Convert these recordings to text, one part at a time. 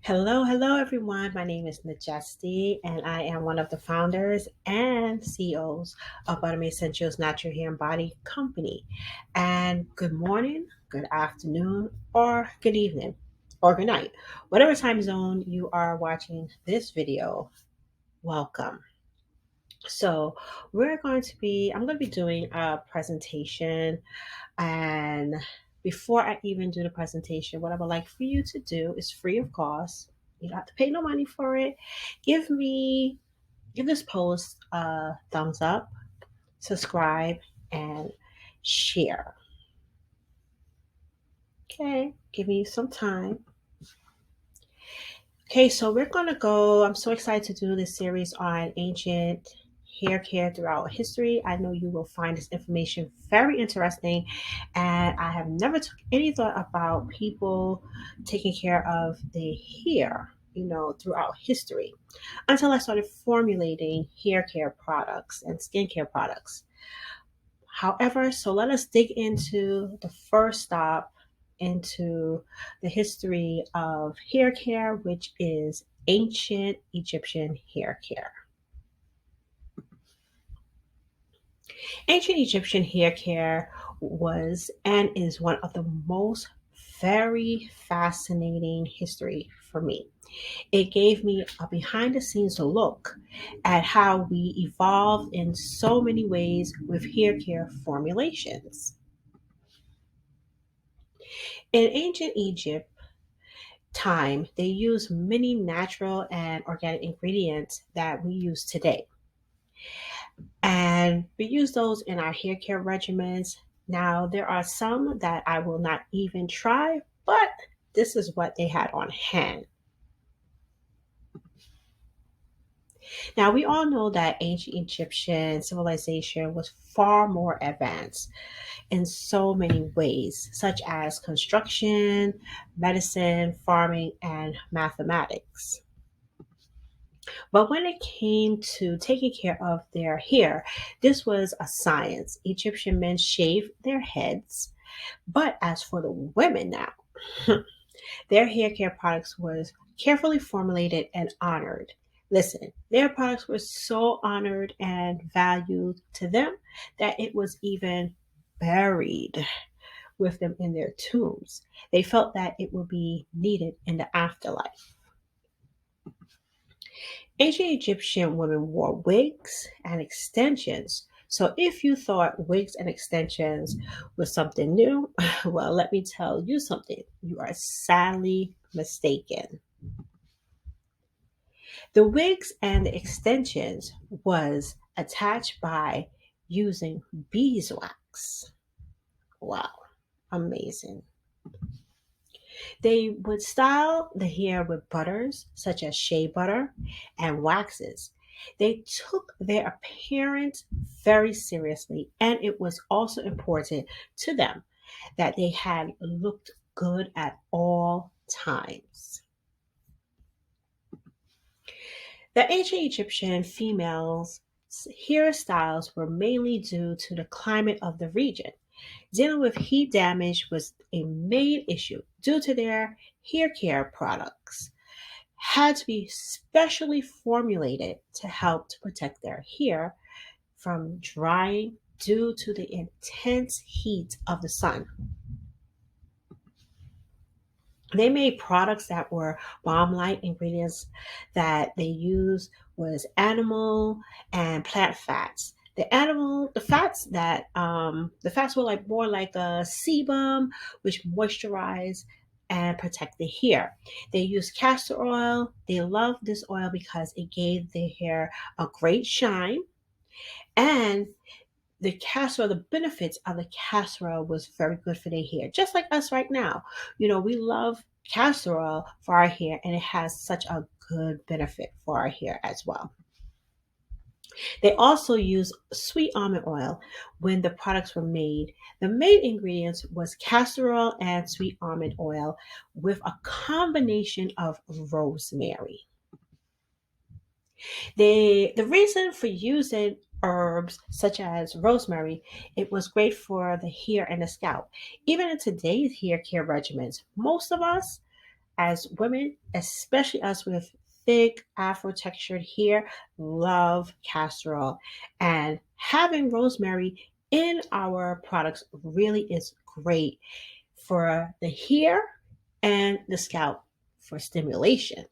Hello everyone. My name is Majesty, and I am one of the founders and CEOs of Buttermade Essentials Natural Hair and Body Company. And good morning, good afternoon, or good evening, or good night. Whatever time zone you are watching this video, welcome. So, I'm going to be doing a presentation, and before I even do the presentation, what I would like for you to do is free of cost. You don't have to pay no money for it. Give me, give this post a thumbs up, subscribe, and share. Okay, give me some time. Okay, so we're gonna go. I'm so excited to do this series on ancient hair care throughout history. I know you will find this information very interesting, and I have never took any thought about people taking care of their hair, throughout history until I started formulating hair care products and skincare products. However, so let us dig into the first stop into the history of hair care, which is ancient Egyptian hair care. Ancient Egyptian hair care was and is one of the most very fascinating history for me. It gave me a behind the scenes look at how we evolved in so many ways with hair care formulations. In ancient Egypt time, they used many natural and organic ingredients that we use today. And we use those in our hair care regimens. Now, there are some that I will not even try, but this is what they had on hand. Now, we all know that ancient Egyptian civilization was far more advanced in so many ways, such as construction, medicine, farming, and mathematics. But when it came to taking care of their hair, this was a science. Egyptian men shaved their heads. But as for the women now, their hair care products was carefully formulated and honored. Listen, their products were so honored and valued to them that it was even buried with them in their tombs. They felt that it would be needed in the afterlife. Ancient Egyptian women wore wigs and extensions. So if you thought wigs and extensions was something new, well, let me tell you something. You are sadly mistaken. The wigs and the extensions was attached by using beeswax. Wow, amazing. They would style the hair with butters such as shea butter and waxes. They took their appearance very seriously, and it was also important to them that they had looked good at all times. The ancient Egyptian females' hairstyles were mainly due to the climate of the region. Dealing with heat damage was a main issue due to their hair care products had to be specially formulated to help to protect their hair from drying due to the intense heat of the sun. They made products that were bomb like ingredients that they used was animal and plant fats. The fats were like more like a sebum, which moisturize and protect the hair. They used castor oil. They loved this oil because it gave their hair a great shine, and the benefits of the castor oil was very good for their hair, just like us right now. We love castor oil for our hair, and it has such a good benefit for our hair as well. They also use sweet almond oil when the products were made. The main ingredients was castor oil and sweet almond oil with a combination of rosemary. The reason for using herbs such as rosemary, it was great for the hair and the scalp. Even in today's hair care regimens, most of us as women, especially us with thick afro textured hair, love castor oil. And having rosemary in our products really is great for the hair and the scalp for stimulation.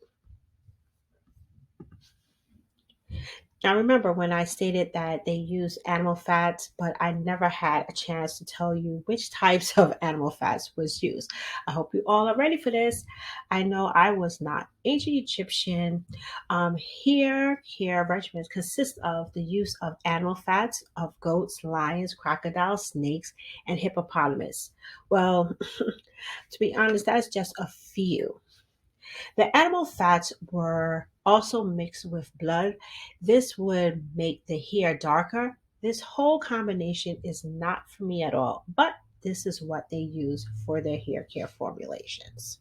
Now, remember when I stated that they use animal fats, but I never had a chance to tell you which types of animal fats was used. I hope you all are ready for this. I know I was not. Ancient Egyptian hair care regimens consist of the use of animal fats of goats, lions, crocodiles, snakes, and hippopotamus. Well, to be honest, that's just a few. The animal fats were also mixed with blood. This would make the hair darker. This whole combination is not for me at all, but this is what they use for their hair care formulations.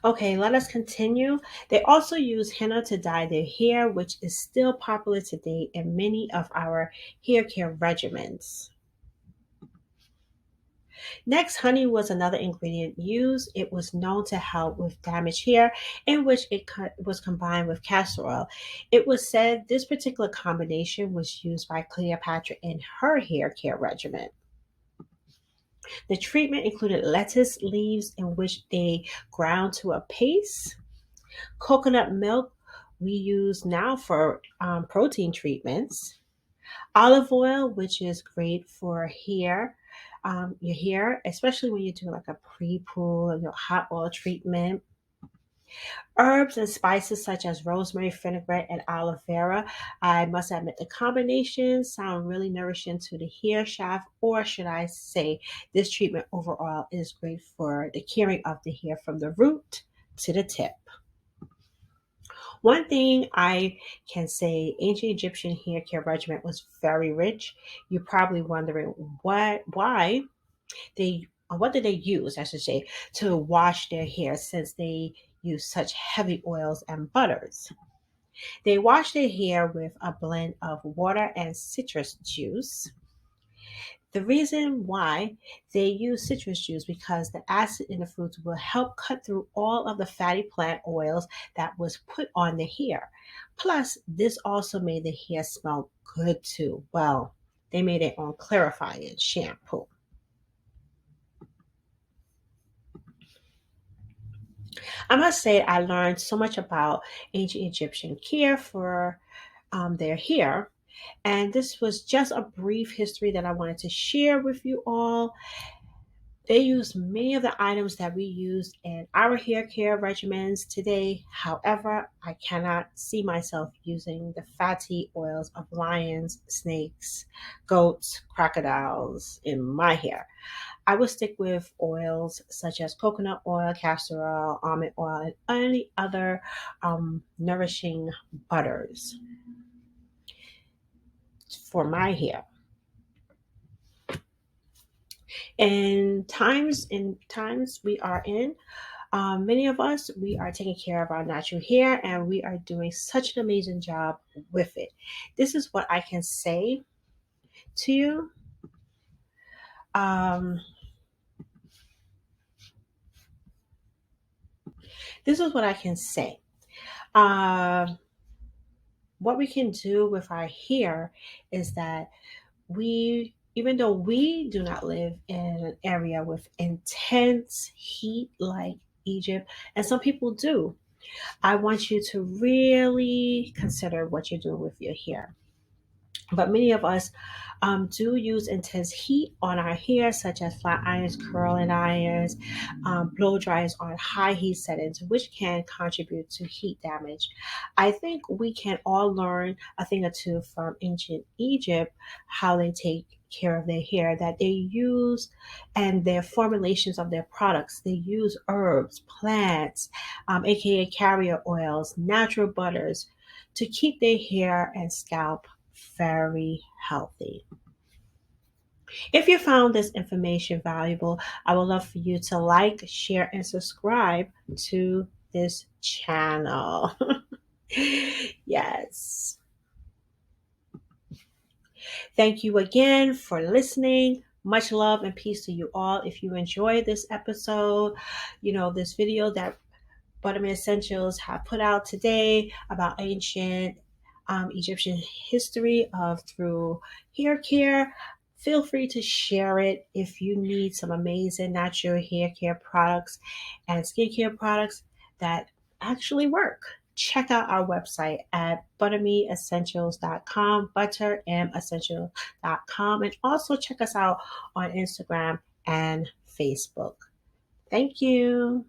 Okay, let us continue. They also use henna to dye their hair, which is still popular today in many of our hair care regimens. Next, honey was another ingredient used. It was known to help with damaged hair, in which was combined with castor oil. It was said this particular combination was used by Cleopatra in her hair care regimen. The treatment included lettuce leaves, in which they ground to a paste, coconut milk we use now for protein treatments, olive oil, which is great for your hair, especially when you're doing like a pre-poo or your hot oil treatment. Herbs and spices such as rosemary, fenugreek, and aloe vera. I must admit, the combinations sound really nourishing to the hair shaft, or should I say, this treatment overall is great for the caring of the hair from the root to the tip. One thing I can say, ancient Egyptian hair care regimen was very rich. You're probably wondering why what did they use, I should say, to wash their hair since they use such heavy oils and butters. They wash their hair with a blend of water and citrus juice. The reason why they use citrus juice because the acid in the fruits will help cut through all of the fatty plant oils that was put on the hair. Plus, this also made the hair smell good too. Well, they made it on clarifying shampoo. I must say, I learned so much about ancient Egyptian care for their hair. And this was just a brief history that I wanted to share with you all. They use many of the items that we use in our hair care regimens today. However, I cannot see myself using the fatty oils of lions, snakes, goats, crocodiles in my hair. I would stick with oils such as coconut oil, castor oil, almond oil, and any other nourishing butters for my hair. In times we are in, many of us we are taking care of our natural hair, and we are doing such an amazing job with it. This is what I can say to you. Um, this is what I can say. Uh, what we can do with our hair is that even though we do not live in an area with intense heat like Egypt, and some people do, I want you to really consider what you're doing with your hair. But many of us do use intense heat on our hair, such as flat irons, curling irons, blow dryers on high heat settings, which can contribute to heat damage. I think we can all learn a thing or two from ancient Egypt, how they take care of their hair, that they use, and their formulations of their products. They use herbs, plants, aka carrier oils, natural butters to keep their hair and scalp very healthy. If you found this information valuable, I would love for you to like, share, and subscribe to this channel. Yes. Thank you again for listening. Much love and peace to you all. If you enjoyed this episode, this video that Buttermint Essentials have put out today about ancient Egyptian history of through hair care. Feel free to share it if you need some amazing natural hair care products and skincare products that actually work. Check out our website at buttermeessentials.com, buttermessentials.com, and also check us out on Instagram and Facebook. Thank you.